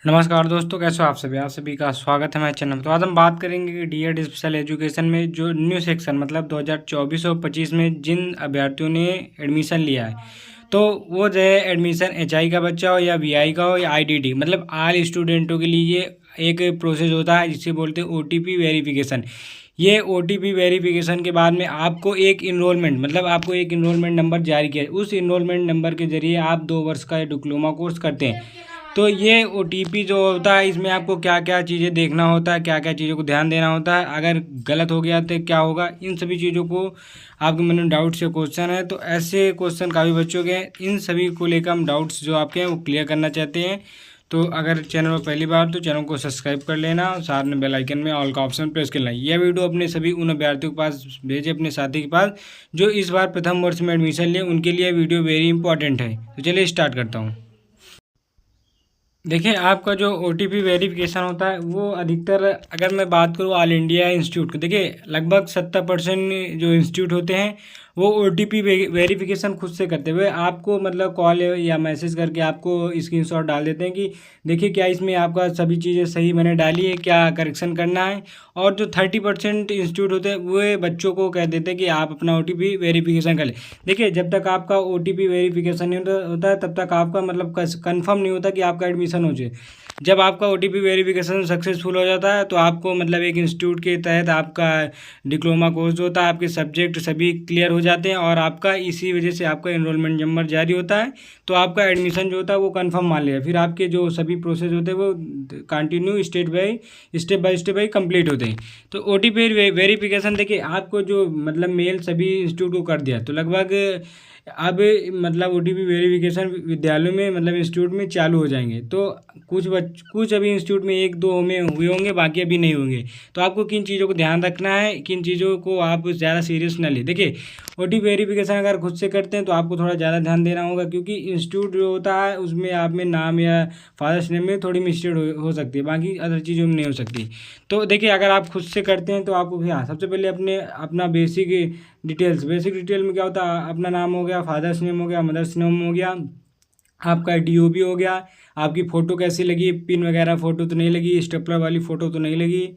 नमस्कार दोस्तों, कैसे हो आप सभी का स्वागत है हमारे चैनल में। तो आज हम बात करेंगे कि डीएड स्पेशल एजुकेशन में जो न्यू सेक्शन मतलब 2024 और 25 में जिन अभ्यर्थियों ने एडमिशन लिया है, तो वो जो है एडमिशन एचआई का बच्चा हो या वीआई का हो या आईडीडी मतलब आल स्टूडेंटों के लिए ये एक प्रोसेस होता है जिसे बोलते हैं ओटीपी वेरिफिकेशन। ये ओटीपी वेरिफिकेशन के बाद में आपको एक इनरोलमेंट मतलब आपको एक इनरोलमेंट नंबर जारी किया, उस इनरोलमेंट नंबर के जरिए आप 2 वर्ष का डिप्लोमा कोर्स करते हैं। तो ये ओटीपी जो होता है इसमें आपको क्या क्या चीज़ें देखना होता है, क्या क्या चीज़ों को ध्यान देना होता है, अगर गलत हो गया तो क्या होगा, इन सभी चीज़ों को आपके मन में डाउट से क्वेश्चन है। तो ऐसे क्वेश्चन काफ़ी बच्चों के हैं, इन सभी को लेकर हम डाउट्स जो आपके हैं वो क्लियर करना चाहते हैं। तो अगर चैनल पर पहली बार तो चैनल को सब्सक्राइब कर लेना और साथ में बेल आइकन में ऑल का ऑप्शन प्रेस कर लेना। यह वीडियो अपने सभी उन अभ्यर्थियों के पास भेजे, अपने साथी के पास जो इस बार प्रथम वर्ष में एडमिशन लिए, उनके लिए वीडियो वेरी इंपॉर्टेंट है। तो चलिए स्टार्ट करता हूँ। देखिए, आपका जो ओटीपी वेरिफिकेशन होता है वो अधिकतर अगर मैं बात करूँ ऑल इंडिया इंस्टीट्यूट की, देखिए लगभग 70% जो इंस्टीट्यूट होते हैं वो ओटीपी वेरिफिकेशन खुद से करते हुए आपको मतलब कॉल या मैसेज करके आपको स्क्रीनशॉट डाल देते हैं कि देखिए क्या इसमें आपका सभी चीज़ें सही मैंने डाली है, क्या करेक्शन करना है। और जो 30% इंस्टीट्यूट होते हैं वो बच्चों को कह देते हैं कि आप अपना ओटीपी वेरिफिकेशन कर लें। देखिए, जब तक आपका ओटीपी वेरिफिकेशन नहीं होता है तब तक आपका मतलब कंफर्म नहीं होता कि आपका एडमिशन हो जाए। जब आपका ओटीपी वेरिफिकेशन सक्सेसफुल हो जाता है तो आपको मतलब एक इंस्टीट्यूट के तहत आपका डिप्लोमा कोर्स जो होता है, आपके सब्जेक्ट सभी क्लियर हो जाते हैं और आपका इसी वजह से आपका एनरोलमेंट नंबर जारी होता है। तो आपका एडमिशन जो होता है वो कंफर्म मान लिया, फिर आपके जो सभी प्रोसेस होते हैं वो continue step by step complete होते हैं। तो ओटीपी वेरिफिकेशन देखिए आपको जो मतलब मेल सभी इंस्टीट्यूट को कर दिया, तो लगभग अब मतलब ओटीपी वेरिफिकेशन विद्यालयों में मतलब इंस्टीट्यूट में चालू हो जाएंगे। तो कुछ अभी इंस्टीट्यूट में एक दो में हुए होंगे, बाकी अभी नहीं होंगे। तो आपको किन चीज़ों को ध्यान रखना है, किन चीज़ों को आप ज़्यादा सीरियस ना ले। देखिए, ओटीपी वेरिफिकेशन अगर खुद से करते हैं तो आपको थोड़ा ज़्यादा ध्यान देना होगा, क्योंकि इंस्टीट्यूट जो होता है उसमें आप में नाम या फादर्स नेम में थोड़ी मिस्टेक हो सकती है, बाकी अदर चीज़ों में नहीं हो सकती। तो देखिए, अगर आप खुद से करते हैं तो आपको हाँ सबसे पहले अपना बेसिक डिटेल में क्या होता है, अपना नाम हो गया, फादर्स नेम हो गया, मदर्स नेम हो गया, आपका डीओबी हो गया, आपकी फ़ोटो कैसी लगी, पिन वगैरह फ़ोटो तो नहीं लगी, स्टेपलर वाली फ़ोटो तो नहीं लगी।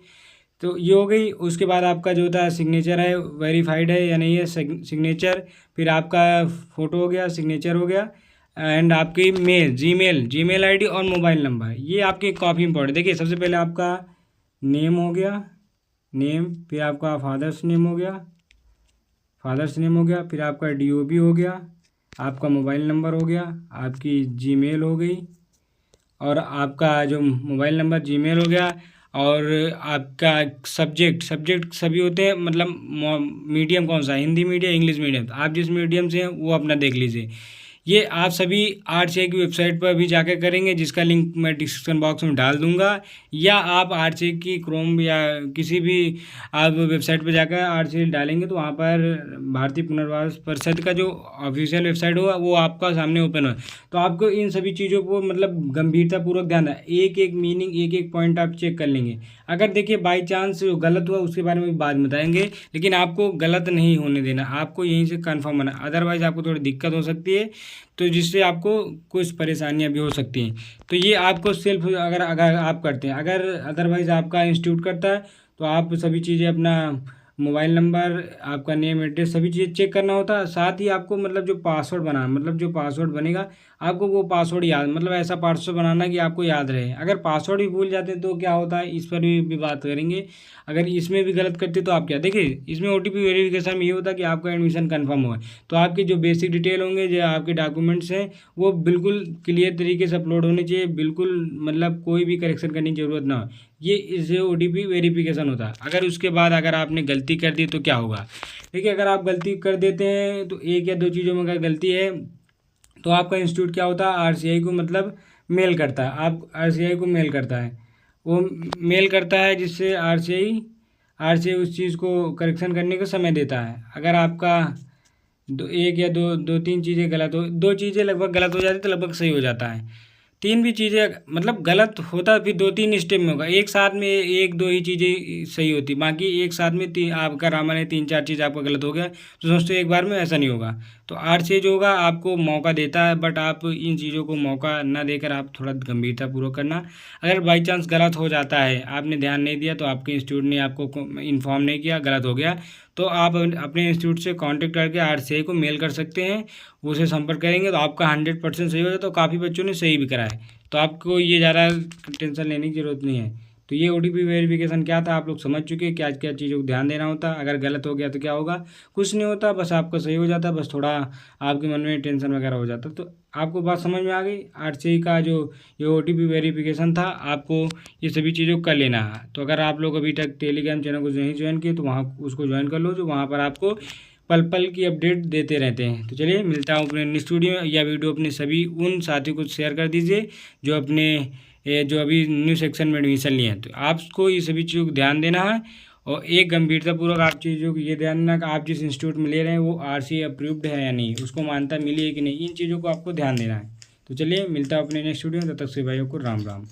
तो ये हो गई। उसके बाद आपका जो होता है सिग्नेचर है वेरीफाइड है या नहीं है सिग्नेचर, फिर आपका फ़ोटो हो गया, सिग्नेचर हो गया, एंड आपकी जीमेल आईडी और मोबाइल नंबर, ये आपके काफ़ी इंपॉर्टेंट। देखिए, सबसे पहले आपका नेम हो गया, फिर आपका फादर्स नेम हो गया, फिर आपका डीओबी हो गया, आपका मोबाइल नंबर हो गया, आपकी जीमेल हो गई, और आपका जो मोबाइल नंबर जीमेल हो गया, और आपका सब्जेक्ट सभी होते हैं मतलब मीडियम कौन सा, हिंदी मीडियम इंग्लिश मीडियम, आप जिस मीडियम से हैं वो अपना देख लीजिए। ये आप सभी आरसीआई की वेबसाइट पर भी जाकर करेंगे, जिसका लिंक मैं डिस्क्रिप्शन बॉक्स में डाल दूंगा, या आप आरसीआई की क्रोम या किसी भी आप वेबसाइट पर जाकर आरसीआई डालेंगे तो वहाँ पर भारतीय पुनर्वास परिषद का जो ऑफिशियल वेबसाइट होगा वो आपका सामने ओपन हो। तो आपको इन सभी चीज़ों को मतलब गंभीरतापूर्वक ध्यान है, एक एक मीनिंग एक एक पॉइंट आप चेक कर लेंगे। अगर देखिए बाई चांस गलत हुआ उसके बारे में भी बाद में बताएंगे, लेकिन आपको गलत नहीं होने देना, आपको यहीं से कंफर्म होना, अदरवाइज़ आपको थोड़ी दिक्कत हो सकती है, तो जिससे आपको कुछ परेशानियां भी हो सकती हैं। तो ये आपको सेल्फ अगर अगर आप करते हैं, अगर अदरवाइज़ आपका इंस्टीट्यूट करता है तो आप सभी चीज़ें अपना मोबाइल नंबर, आपका नेम एड्रेस सभी चीज़ें चेक करना होता है। साथ ही आपको मतलब जो पासवर्ड बनाना मतलब जो पासवर्ड बनेगा आपको वो पासवर्ड याद मतलब ऐसा पासवर्ड बनाना कि आपको याद रहे। अगर पासवर्ड भी भूल जाते तो क्या होता है, इस पर भी बात करेंगे। अगर इसमें भी गलत करते तो आप क्या, देखिए इसमें ओटीपी वेरिफिकेशन में ये होता है कि आपका एडमिशन कंफर्म हुआ है, तो आपके जो बेसिक डिटेल होंगे, जो आपके डॉक्यूमेंट्स हैं वो बिल्कुल क्लियर तरीके से अपलोड होने चाहिए, बिल्कुल मतलब कोई भी करेक्शन करने की ज़रूरत ना हो। ये इससे ओटीपी वेरिफिकेशन होता है। अगर उसके बाद अगर आपने गलती कर दी तो क्या होगा, देखिए अगर आप गलती कर देते हैं तो एक या दो चीज़ों में अगर गलती है तो आपका इंस्टीट्यूट क्या होता है, आरसीआई को मतलब मेल करता है, आप आरसीआई को मेल करता है, वो मेल करता है जिससे आरसीआई उस चीज़ को करेक्शन करने का समय देता है। अगर आपका एक या दो तीन चीज़ें गलत हो, दो चीज़ें लगभग गलत हो जाती तो लगभग सही हो जाता है, तीन भी चीज़ें मतलब गलत होता फिर दो तीन स्टेप में होगा, एक साथ में एक दो ही चीज़ें सही होती, बाकी एक साथ में आपका रामायण है तीन चार चीज़ आपका गलत हो गया तो दोस्तों एक बार में ऐसा नहीं होगा। तो RCA जो होगा आपको मौका देता है, बट आप इन चीज़ों को मौका ना देकर आप थोड़ा गंभीरतापूर्वक करना। अगर बाई चांस गलत हो जाता है, आपने ध्यान नहीं दिया, तो आपके इंस्टीट्यूट ने आपको इन्फॉर्म नहीं किया, गलत हो गया, तो आप अपने इंस्टीट्यूट से कांटेक्ट करके RCA को मेल कर सकते हैं। उसे संपर्क करेंगे तो आपका 100% सही हो जाए। तो काफ़ी बच्चों ने सही भी करा है, तो आपको ये ज़्यादा टेंशन लेने की ज़रूरत नहीं है। तो ये OTP वेरिफिकेशन क्या था, आप लोग समझ चुके हैं क्या क्या चीज़ों को ध्यान देना होता है। अगर गलत हो गया तो क्या होगा, कुछ नहीं होता, बस आपका सही हो जाता, बस थोड़ा आपके मन में टेंशन वगैरह हो जाता। तो आपको बात समझ में आ गई। RCA का जो ये OTP वेरिफिकेशन था, आपको ये सभी चीज़ों को कर लेना है। तो अगर आप लोग अभी तक टेलीग्राम चैनल को नहीं ज्वाइन किए तो वहाँ उसको ज्वाइन कर लो, जो वहाँ पर आपको पल पल की अपडेट देते रहते हैं। तो चलिए मिलता हूँ अपने नेक्स्ट वीडियो में। या वीडियो अपने सभी उन साथियों को शेयर कर दीजिए जो अपने जो अभी न्यू सेक्शन में एडमिशन लिए हैं। तो आपको ये सभी चीज़ों को ध्यान देना है, और एक गंभीरतापूर्वक आप चीज़ों को ये ध्यान देना कि आप जिस इंस्टीट्यूट में ले रहे हैं वो RCA अप्रूव्ड है या नहीं, उसको मान्यता मिली है कि नहीं, इन चीज़ों को आपको ध्यान देना है। तो चलिए मिलता हूँ अपने नेक्स्ट वीडियो में, तब तक से भाइयों को राम राम।